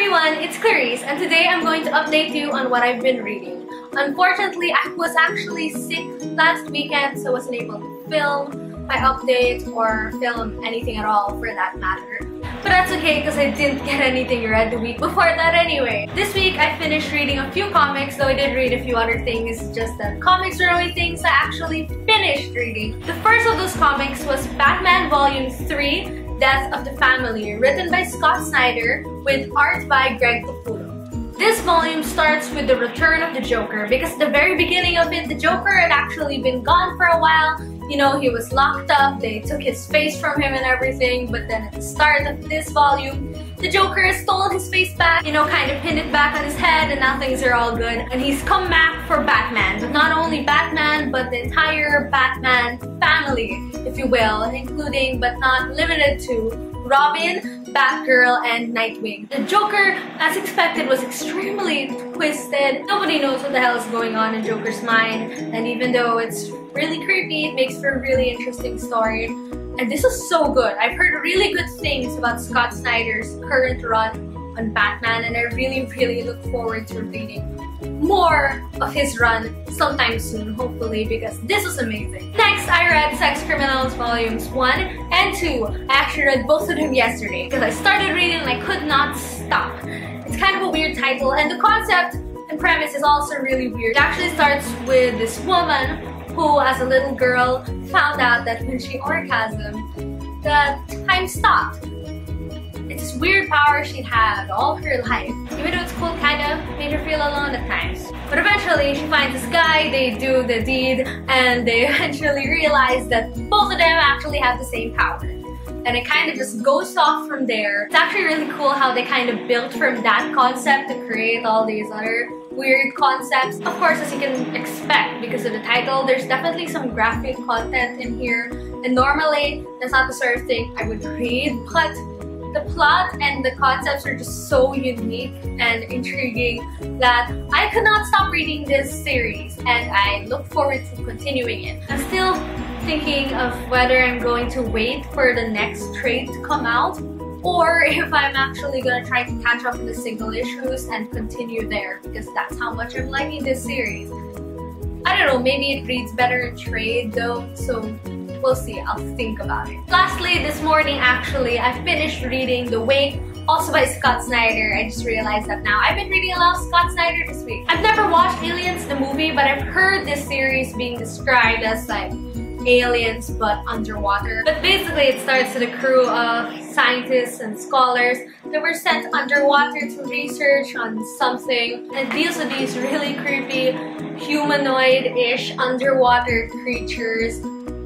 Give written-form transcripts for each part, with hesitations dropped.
everyone, it's Clarice, and today I'm going to update you on what I've been reading. Unfortunately, I was actually sick last weekend, so I wasn't able to film my update or film anything at all for that matter. But that's okay because I didn't get anything read the week before that anyway. This week I finished reading a few comics, though I did read a few other things, just that comics are only things I actually finished reading. The first of those comics was Batman Volume 3, Death of the Family, written by Scott Snyder with art by Greg Capullo. This volume starts with the return of the Joker because at the very beginning of it, the Joker had actually been gone for a while. You know, he was locked up, they took his face from him and everything, but then at the start of this volume, the Joker has stolen his face back, you know, kind of pinned it back on his head, and now things are all good. And he's come back for Batman, but not only Batman, but the entire Batman family, if you will, including but not limited to Robin, Batgirl, and Nightwing. The Joker, as expected, was extremely twisted. Nobody knows what the hell is going on in Joker's mind, and even though it's really creepy, it makes for a really interesting story. And this is so good. I've heard really good things about Scott Snyder's current run on Batman, and I really look forward to reading more of his run sometime soon, hopefully, because this was amazing. Next, I read Sex Criminals Volumes 1 and 2. I actually read both of them yesterday because I started reading and I could not stop. It's kind of a weird title, and the concept and premise is also really weird. It actually starts with this woman who, as a little girl, found out that when she orgasmed, the time stopped. It's this weird power she'd had all her life. Even though it's cool, kinda made her feel alone at times. But eventually, she finds this guy, they do the deed, and they eventually realize that both of them actually have the same power. And it kind of just goes off from there. It's actually really cool how they kind of built from that concept to create all these other weird concepts. Of course, as you can expect because of the title, there's definitely some graphic content in here. And normally, that's not the sort of thing I would read, but the plot and the concepts are just so unique and intriguing that I could not stop reading this series, and I look forward to continuing it. I'm still thinking of whether I'm going to wait for the next trade to come out, or if I'm actually gonna try to catch up on the single issues and continue there, because that's how much I'm liking this series. I don't know, maybe it reads better in trade though, so we'll see, I'll think about it. Lastly, this morning actually, I finished reading The Wake, also by Scott Snyder. I just realized that now. I've been reading a lot of Scott Snyder this week. I've never watched Aliens, the movie, but I've heard this series being described as like aliens but underwater. But basically it starts with a crew of scientists and scholars that were sent underwater to research on something, and it deals with these really creepy humanoid-ish underwater creatures,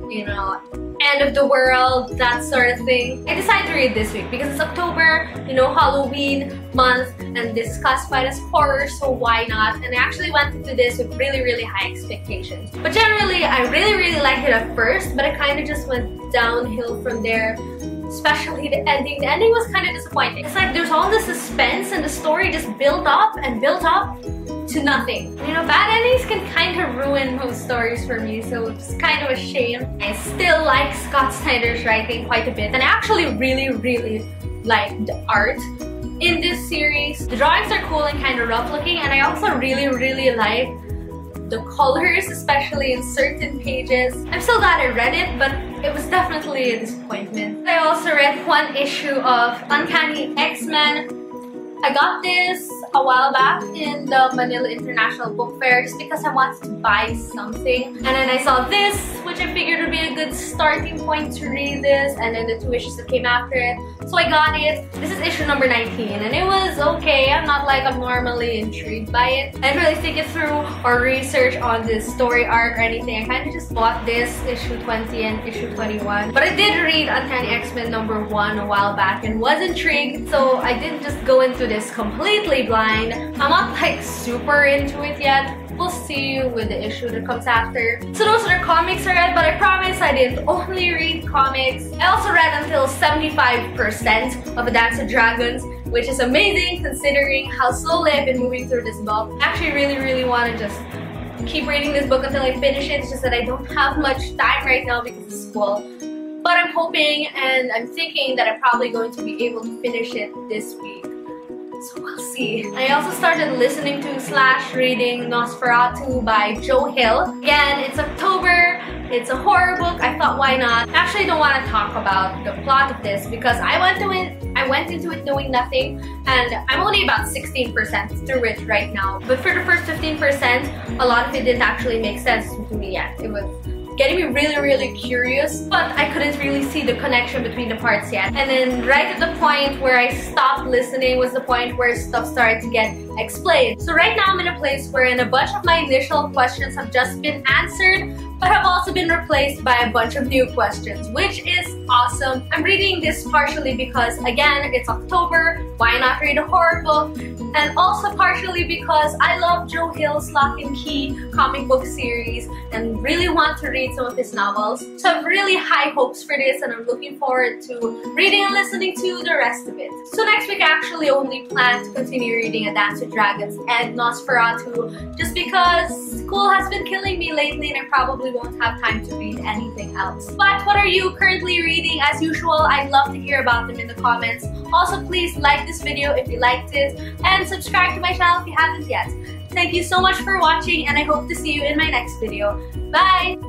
you know, end of the world, that sort of thing. I decided to read this week because it's October, you know, Halloween month, and this is classified as horror, so why not? And I actually went into this with really high expectations. But generally, I really liked it at first, but it kind of just went downhill from there, especially the ending. The ending was kind of disappointing. It's like there's all the suspense and the story just built up to nothing. You know, bad endings can kind of ruin most stories for me, so it's kind of a shame. I still like Scott Snyder's writing quite a bit, and I actually really like the art in this series. The drawings are cool and kind of rough looking, and I also really like the colors, especially in certain pages. I'm so glad I read it, but it was definitely a disappointment. I also read one issue of Uncanny XMen. I got this a while back in the Manila International Book Fair just because I wanted to buy something. And then I saw this, which I figured would be a good starting point to read this, and then the two issues that came after it. So I got it. This is issue number 19, and it was okay. I'm not like I'm normally intrigued by it. I didn't really think it through or research on this story arc or anything. I kind of just bought this issue 20 and issue 21. But I did read Uncanny XMen number 1 a while back and was intrigued, so I didn't just go into this completely blind. I'm not like super into it yet. We'll see with the issue that comes after. So those are the comics I read, but I promise I didn't only read comics. I also read until 75% of A Dance with Dragons, which is amazing considering how slowly I've been moving through this book. I actually really want to just keep reading this book until I finish it. It's just that I don't have much time right now because of school. But I'm hoping and I'm thinking that I'm probably going to be able to finish it this week. so we'll see. I also started listening to / reading Nosferatu by Joe Hill. Again, it's October, it's a horror book, I thought why not. Actually, I don't want to talk about the plot of this because I went into it knowing nothing, and I'm only about 16% through it right now. But for the first 15%, a lot of it didn't actually make sense to me yet. It was getting me really curious, but I couldn't really see the connection between the parts yet. And then right at the point where I stopped listening was the point where stuff started to get explained. So right now I'm in a place wherein a bunch of my initial questions have just been answered, but have also been replaced by a bunch of new questions, which is awesome. I'm reading this partially because, again, it's October, why not read a horror book? And also partially because I love Joe Hill's Lock and Key comic book series and really want to read some of his novels. So I have really high hopes for this, and I'm looking forward to reading and listening to the rest of it. So next week I actually only plan to continue reading A Dance with Dragons and Nosferatu just because school has been killing me lately and I probably won't have time to read anything else. But what are you currently reading? As usual, I'd love to hear about them in the comments. Also, please like this video if you liked it and subscribe to my channel if you haven't yet. Thank you so much for watching, and I hope to see you in my next video. Bye!